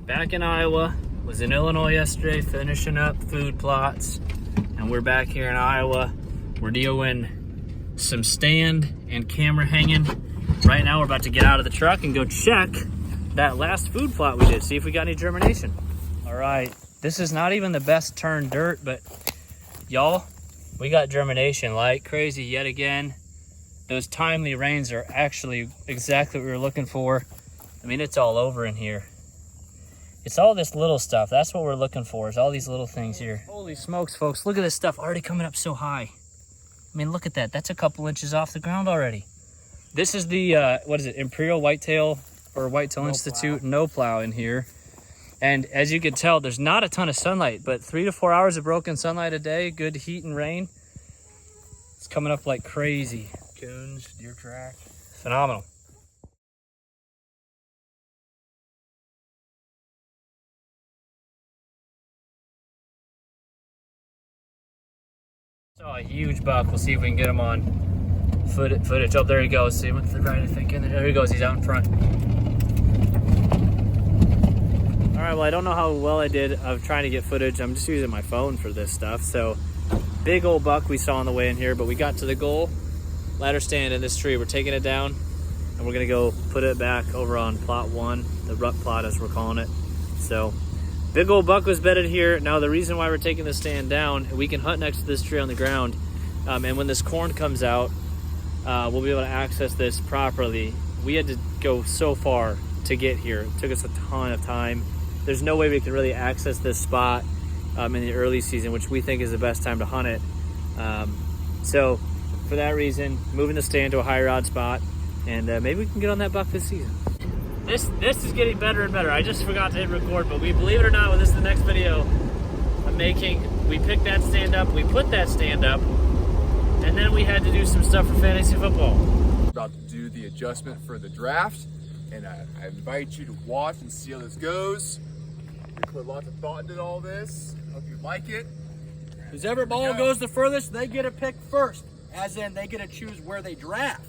Back in Iowa, was in Illinois yesterday finishing up food plots, and we're back here in Iowa. We're doing some stand and camera hanging. Right now we're about to get out of the truck and go check that last food plot we did, see if we got any germination. All right, this is not even the best turned dirt, but y'all, we got germination like crazy yet again. Those timely rains are actually exactly what we were looking for. I mean, it's all over in here. It's all this little stuff. That's what we're looking for, is all these little things here. Holy smokes, folks. Look at this stuff already coming up so high. I mean, look at that. That's a couple inches off the ground already. This is the, what is it, Imperial Whitetail or Whitetail Institute no plow in here. And as you can tell, there's not a ton of sunlight, but 3 to 4 hours of broken sunlight a day, good heat and rain. It's coming up like crazy. Coons, deer track. Phenomenal. Saw a huge buck. We'll see if we can get him on footage. Oh, there he goes. See him with the right, I think. There he goes. He's out in front. All right, well, I don't know how well I did of trying to get footage. I'm just using my phone for this stuff. So, big old buck we saw on the way in here, but we got to the goal ladder stand in this tree. We're taking it down, and we're gonna go put it back over on plot 1, the rut plot as we're calling it. So, big old buck was bedded here. Now, the reason why we're taking the stand down, we can hunt next to this tree on the ground, and when this corn comes out, we'll be able to access this properly. We had to go so far to get here. It took us a ton of time. There's no way we can really access this spot in the early season, which we think is the best time to hunt it. So for that reason, moving the stand to a higher odd spot, and maybe we can get on that buck this season. This is getting better and better. I just forgot to hit record, but we, believe it or not, this is the next video I'm making. We picked that stand up, we put that stand up, and then we had to do some stuff for fantasy football. About to do the adjustment for the draft, and I invite you to watch and see how this goes. We put lots of thought into all this. Hope you like it. Whichever ball goes the furthest, they get a pick first. As in, they get to choose where they draft.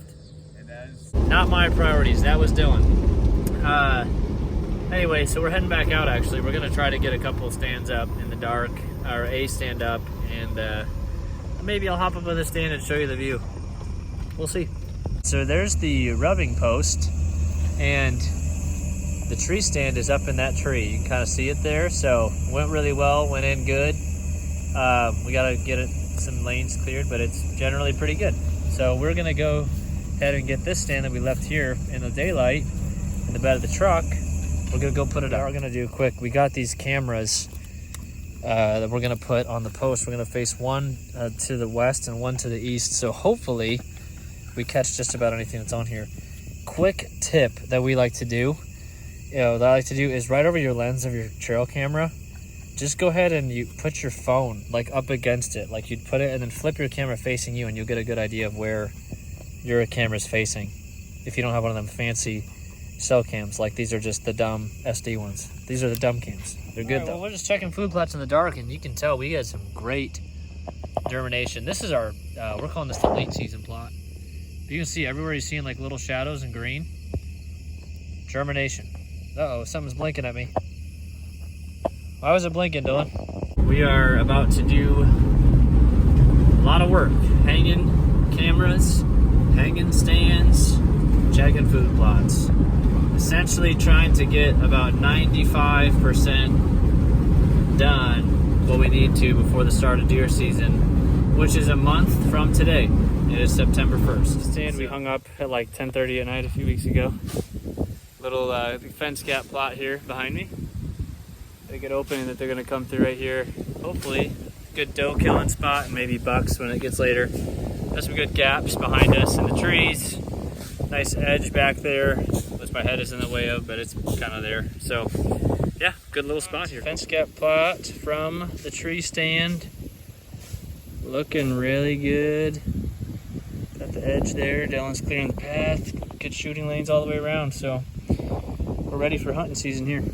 And that is not my priorities. That was Dylan. Anyway, so we're heading back out, actually. We're going to try to get a couple stands up in the dark, or a stand up, and maybe I'll hop up on the stand and show you the view. We'll see. So there's the rubbing post, and the tree stand is up in that tree. You can kind of see it there. So went really well, went in good. We got to get some lanes cleared, but it's generally pretty good. So we're going to go ahead and get this stand that we left here in the daylight in the bed of the truck. We're going to go put it up. We're going to do quick. We got these cameras that we're going to put on the post. We're going to face one to the west and one to the east. So hopefully we catch just about anything that's on here. Quick tip that we like to do, that I like to do, is right over your lens of your trail camera, just go ahead and you put your phone like up against it, like you'd put it, and then flip your camera facing you, and you'll get a good idea of where your camera's facing. If you don't have one of them fancy cell cams, like these are just the dumb SD ones. These are the dumb cams. They're good, though. Well, we're just checking food plots in the dark, and you can tell we had some great germination. This is our, we're calling this the late season plot. You can see everywhere you're seeing like little shadows in green. Germination. Uh-oh, something's blinking at me. Why was it blinking, Dylan? We are about to do a lot of work. Hanging cameras, hanging stands, checking food plots. Essentially trying to get about 95% done what we need to before the start of deer season, which is a month from today. It is September 1st. Stand we hung up at like 10:30 at night a few weeks ago. Little fence gap plot here behind me. They get opening that they're gonna come through right here. Hopefully, good doe killing spot and maybe bucks when it gets later. There's some good gaps behind us in the trees. Nice edge back there, which my head is in the way of, but it's kind of there. So, yeah, good little spot here. Fence gap plot from the tree stand. Looking really good. Got the edge there. Dylan's clearing the path. Good shooting lanes all the way around. So we're ready for hunting season here.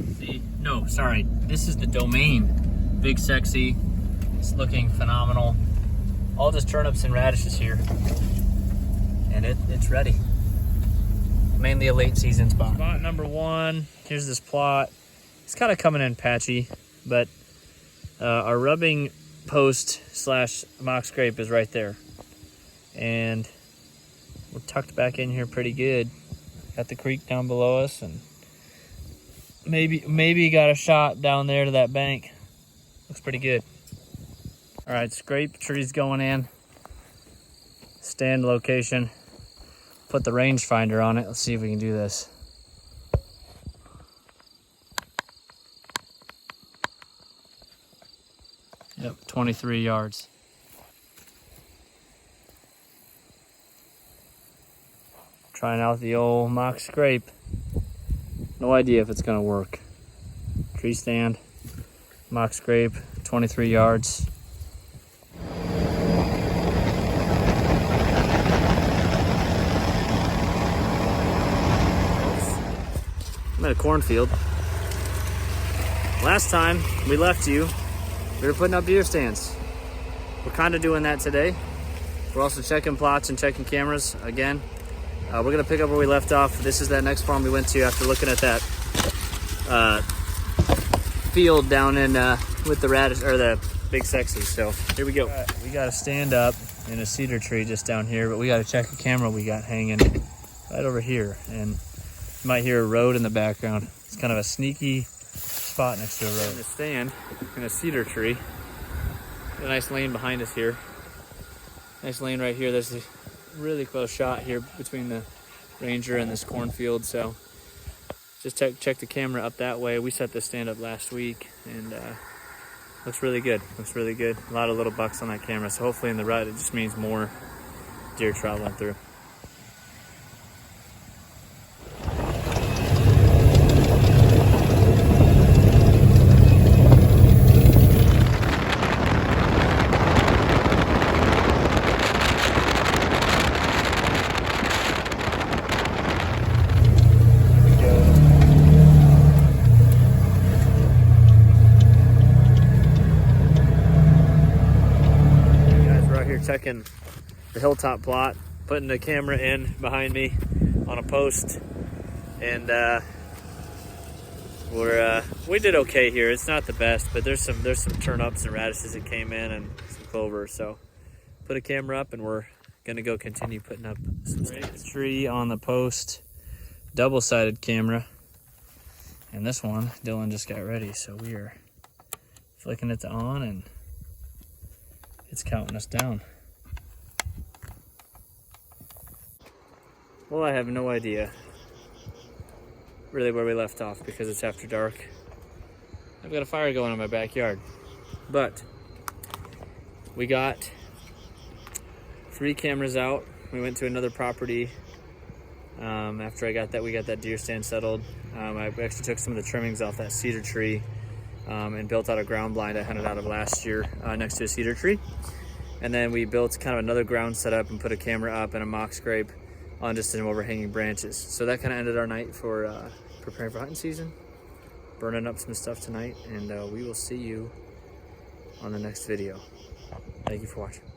No, sorry. This is the Domain. Big Sexy. It's looking phenomenal. All just turnips and radishes here. And it's ready. Mainly a late season spot. Spot number 1. Here's this plot. It's kind of coming in patchy, but our rubbing post / mock scrape is right there. And we're tucked back in here pretty good. Got the creek down below us, and maybe got a shot down there to that bank. Looks pretty good. All right, scrape trees going in. Stand location. Put the rangefinder on it. Let's see if we can do this. Yep, 23 yards. Trying out the old mock scrape. No idea if it's gonna work. Tree stand, mock scrape, 23 yards. I'm at a cornfield. Last time we left you, we were putting up deer stands. We're kind of doing that today. We're also checking plots and checking cameras again. We're gonna pick up where we left off. This is that next farm we went to after looking at that field down in with the radish or the big sexy. So here we go. We got to stand up in a cedar tree just down here, but we got to check a camera we got hanging right over here, and you might hear a road in the background. It's kind of a sneaky spot next to a road. To stand in a cedar tree. A nice lane behind us here. Nice lane right here. There's a really close shot here between the Ranger and this cornfield. So just check the camera up that way. We set this stand up last week, and looks really good. Looks really good. A lot of little bucks on that camera. So hopefully in the rut, it just means more deer traveling through. Checking the hilltop plot, putting the camera in behind me on a post, and we did okay here. It's not the best, but there's some turnips and radishes that came in and some clover. So put a camera up, and we're gonna go continue putting up some stands. Tree on the post, double-sided camera, and this one Dylan just got ready, so we are flicking it to on, and it's counting us down. Well, I have no idea really where we left off because it's after dark. I've got a fire going in my backyard. But we got 3 cameras out. We went to another property. After we got that deer stand settled. I actually took some of the trimmings off that cedar tree and built out a ground blind I hunted out of last year next to a cedar tree. And then we built kind of another ground setup and put a camera up and a mock scrape on just some overhanging branches. So that kind of ended our night for preparing for hunting season, burning up some stuff tonight, and we will see you on the next video. Thank you for watching.